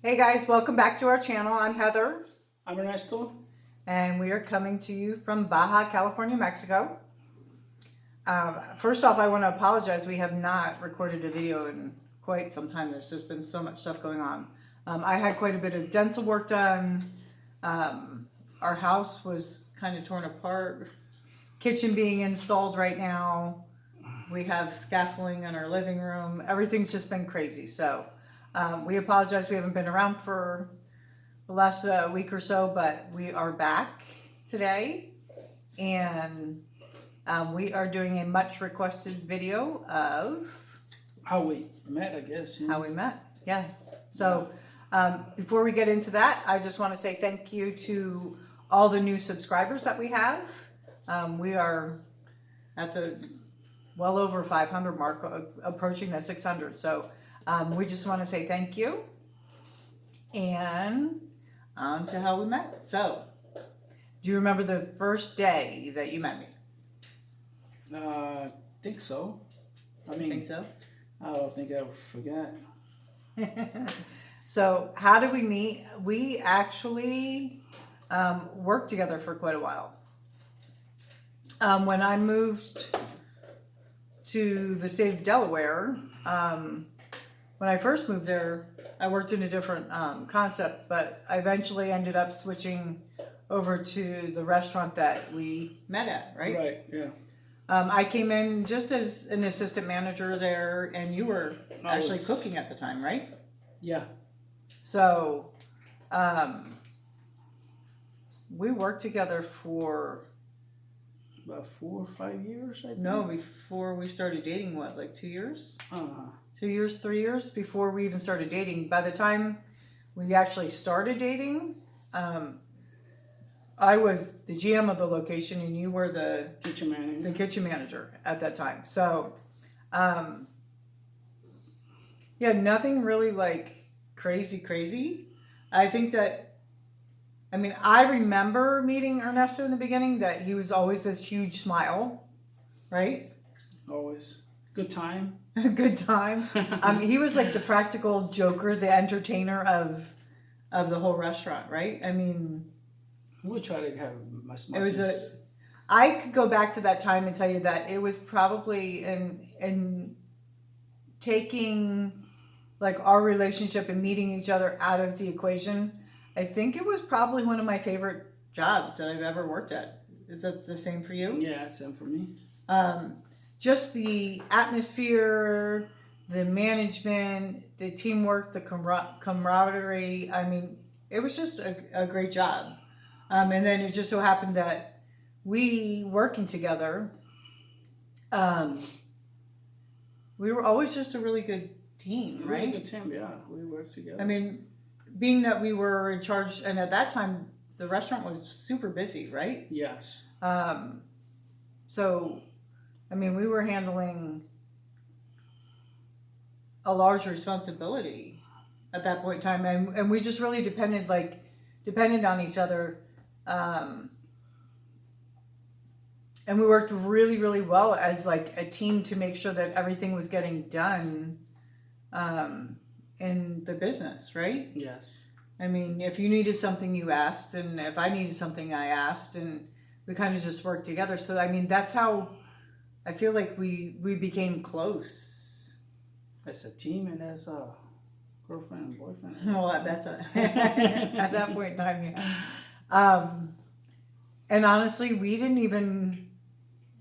Hey guys, welcome back to our channel. I'm Heather. I'm Ernesto. And we are coming to you from Baja California, Mexico. First off, I want to apologize. We have not recorded a video in quite some time. There's just been so much stuff going on. I had quite a bit of dental work done. Our house was kind of torn apart. Kitchen being installed right now. We have scaffolding in our living room. Everything's just been crazy. So we apologize. We haven't been around for the last week or so, but we are back today. And we are doing a much requested video of How we met, I guess. how we met. Yeah. So before we get into that, I just want to say thank you to all the new subscribers that we have. We are at the well over 500 mark, approaching the 600. So we just want to say thank you. And on to how we met. So, do you remember the first day that you met me? Think so. Think so? I don't think I forgot. So, how did we meet? We actually worked together for quite a while. When I moved to the state of Delaware, when I first moved there, I worked in a different concept, but I eventually ended up switching over to the restaurant that we met at, right? Right, yeah. I came in just as an assistant manager there, and you were actually cooking at the time, right? Yeah. So, we worked together for About 4 or 5 years, I think. no, before we started dating, what, like 2 years? 2 years, 3 years before we even started dating. By the time we actually started dating, I was the GM of the location and you were the kitchen manager at that time. So, yeah, nothing really like crazy. I think that, I remember meeting Ernesto in the beginning, that he was always this huge smile, right? Always. Good time. Good time. He was like the practical joker, the entertainer of the whole restaurant, right? We try to have as much It was I could go back to that time and tell you that it was probably in taking like our relationship and meeting each other out of the equation. I think it was probably one of my favorite jobs that I've ever worked at. Is that the same for you? Yeah, same for me. Just the atmosphere, the management, the teamwork, the camaraderie. It was just a great job. And then it just so happened that we working together, we were always just a really good team, right? Really good team, yeah. We worked together. Being that we were in charge, and at that time, the restaurant was super busy, right? Yes. So, we were handling a large responsibility at that point in time, and we just really depended on each other, and we worked really, really well as like a team to make sure that everything was getting done in the business, right? Yes. If you needed something, you asked, and if I needed something, I asked, and we kind of just worked together. So, that's how I feel like we became close. As a team and as a girlfriend and boyfriend. Well, that's at that point in time, yeah. And honestly, we didn't even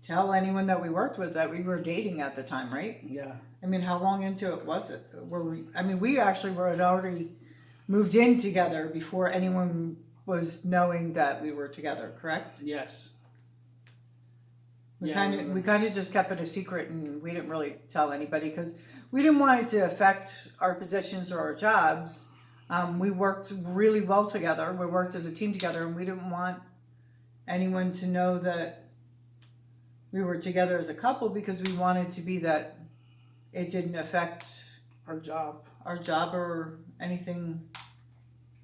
tell anyone that we worked with that we were dating at the time, right? Yeah. How long into it was it? We actually had already moved in together before anyone was knowing that we were together, correct? Yes. We kind of just kept it a secret, and we didn't really tell anybody because we didn't want it to affect our positions or our jobs. We worked really well together. We worked as a team together, and we didn't want anyone to know that we were together as a couple because we wanted to be that it didn't affect our job or anything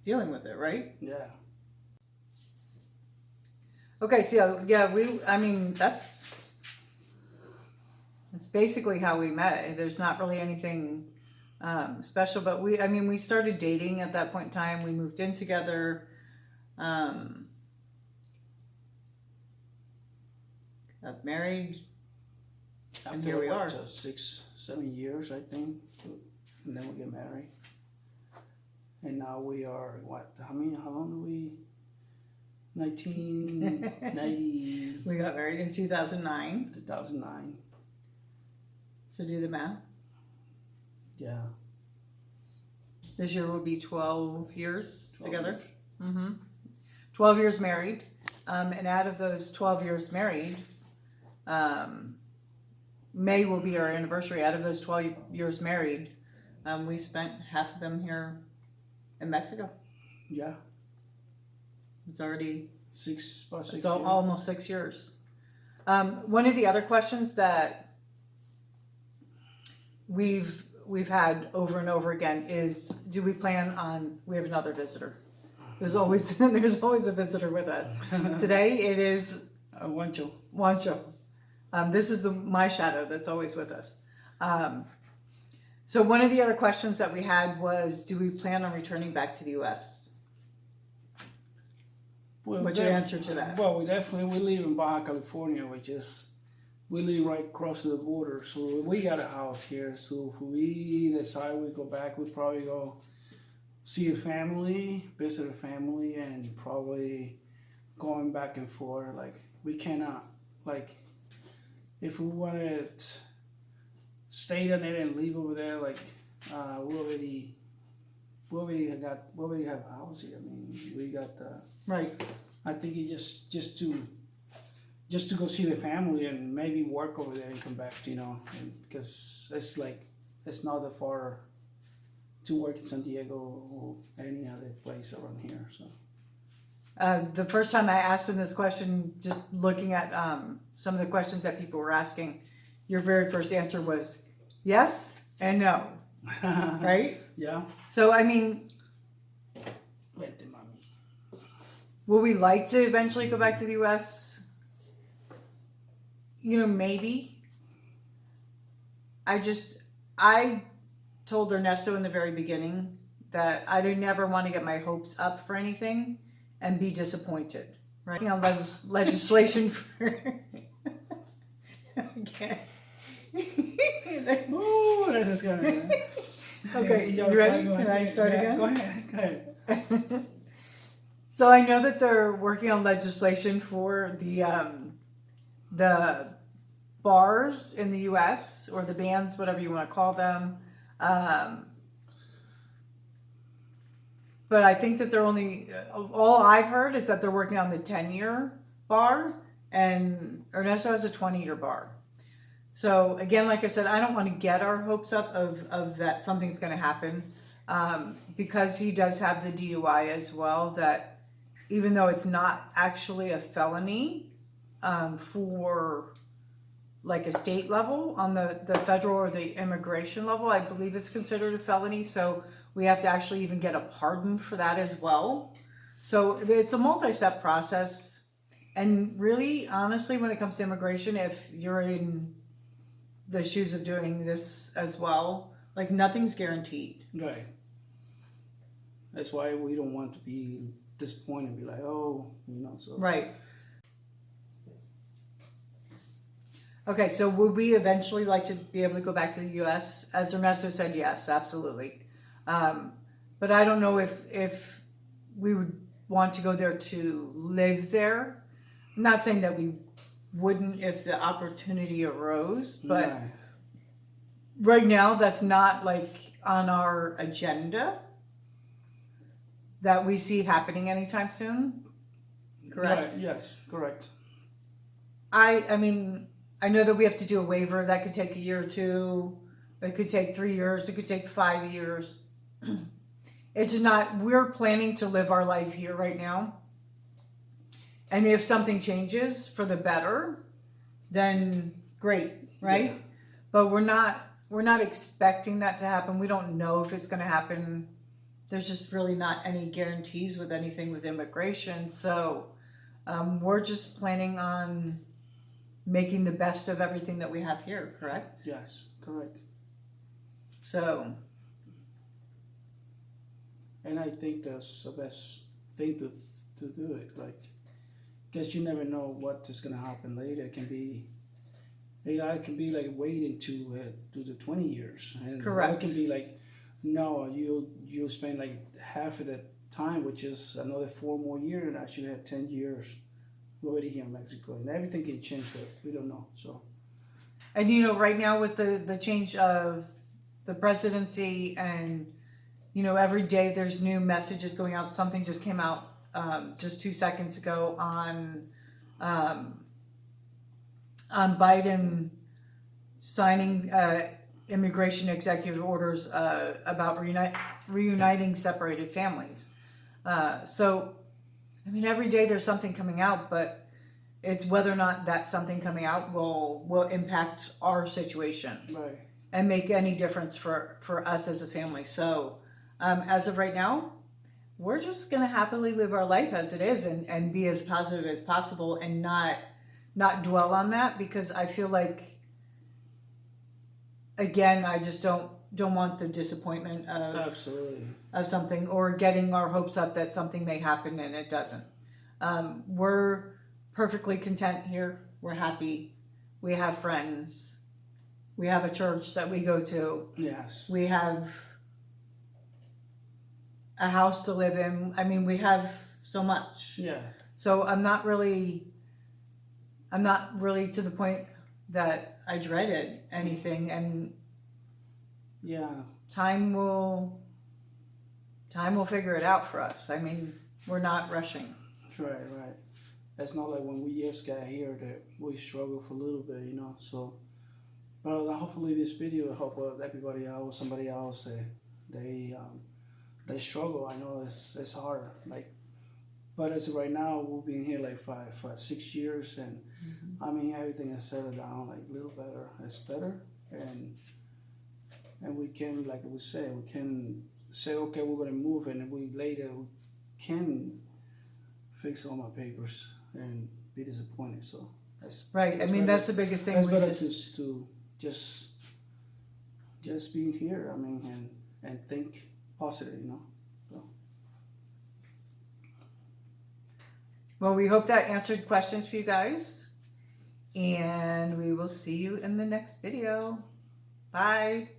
dealing with it, right? Yeah. Okay, so yeah, that's basically how we met. There's not really anything special. But we started dating at that point in time. We moved in together. Got married. And After here we are. 6-7 years, I think, and then we get married. And now we are what? How long do we? 1990. We got married in 2009. 2009. So do the math. Yeah. This year will be 12 years 12 together. years. 12 years married. And out of those 12 years married, May will be our anniversary. Out of those 12 years married, we spent half of them here in Mexico. Yeah. It's already About 6 so years. almost 6 years. One of the other questions that we've had over and over again is, do we plan on? We have another visitor. There's always a visitor with us. Today it is Juancho. This is my shadow that's always with us. So one of the other questions that we had was, do we plan on returning back to the U.S.? What's your answer to that? Well, we live in Baja California, we live right across the border. So we got a house here. So if we decide we go back, we'd probably go see a family, visit a family, and probably going back and forth. Like, we cannot, like, if we wanted to stay on it and leave over there, like, we already have a house here. I mean, we got the, Right. I think it just to go see the family and maybe work over there and come back, because it's not that far to work in San Diego or any other place around here. So The first time I asked him this question, just looking at some of the questions that people were asking, your very first answer was yes and no, right? Yeah. So, will we like to eventually go back to the U.S.? Maybe. I told Ernesto in the very beginning that I never want to get my hopes up for anything and be disappointed. Right? On legislation for. Okay. Oh, this is good. Okay, you ready? Can I start again? Go ahead. So I know that they're working on legislation for the bars in the U.S. or the bans, whatever you want to call them. But I think that they're all I've heard is that they're working on the 10-year bar, and Ernesto has a 20-year bar. So again, like I said, I don't want to get our hopes up of that something's going to happen, because he does have the DUI as well, that even though it's not actually a felony for like a state level, on the federal or the immigration level, I believe it's considered a felony. So we have to actually even get a pardon for that as well. So it's a multi-step process. And really, honestly, when it comes to immigration, if you're in the shoes of doing this as well, like, nothing's guaranteed. Right. That's why we don't want to be disappointed and be like, so. Right. Okay, so would we eventually like to be able to go back to the U.S.? As Ernesto said, yes, absolutely. But I don't know if we would want to go there to live there. I'm not saying that we wouldn't if the opportunity arose, but right now that's not like on our agenda that we see happening anytime soon. Correct? Right. Yes, correct. I mean, I know that we have to do a waiver. That could take a year or two. It could take 3 years. It could take 5 years. It's just not, we're planning to live our life here right now. And if something changes for the better, then great, right? Yeah. But we're not expecting that to happen. We don't know if it's going to happen. There's just really not any guarantees with anything with immigration. So we're just planning on making the best of everything that we have here, correct? Yes, correct. So And I think that's the best thing to do it. Like, because you never know what is gonna happen later. It can be, AI can be like waiting to the 20 years, and Correct. it can be like, no, you spend like half of the time, which is another 4 more years, and actually have 10 years already here in Mexico, and everything can change, but we don't know. So, And you know, right now with the change of the presidency, and you know, every day there's new messages going out. Something just came out just 2 seconds ago on Biden signing immigration executive orders about reuniting separated families. So, I mean, every day there's something coming out, but it's whether or not that something coming out will impact our situation right. and make any difference for us as a family. So, as of right now, we're just going to happily live our life as it is, and be as positive as possible, and not dwell on that, because I feel like, again, I just don't want the disappointment Absolutely. of something, or getting our hopes up that something may happen and it doesn't. We're perfectly content here. We're happy. We have friends. We have a church that we go to. Yes. We have a house to live in. I mean, we have so much. Yeah. So I'm not really to the point that I dreaded anything, and Yeah. time will figure it out for us. I mean, we're not rushing. Right, right. It's not like when we just got here that we struggle for a little bit, you know. So, but hopefully this video will help everybody else, somebody else. They struggle. I know it's hard. Like, but as of right now, we've been here like 6 years, and I mean everything has settled down like a little better. It's better, and we can, like we say, we can say, okay, we're gonna move, and we later can fix all my papers and be disappointed. So that's Right. I mean, that's the biggest thing. That's we better just, to just being here. I mean, and think positive, you know. So. well, we hope that answered questions for you guys, and we will see you in the next video. Bye.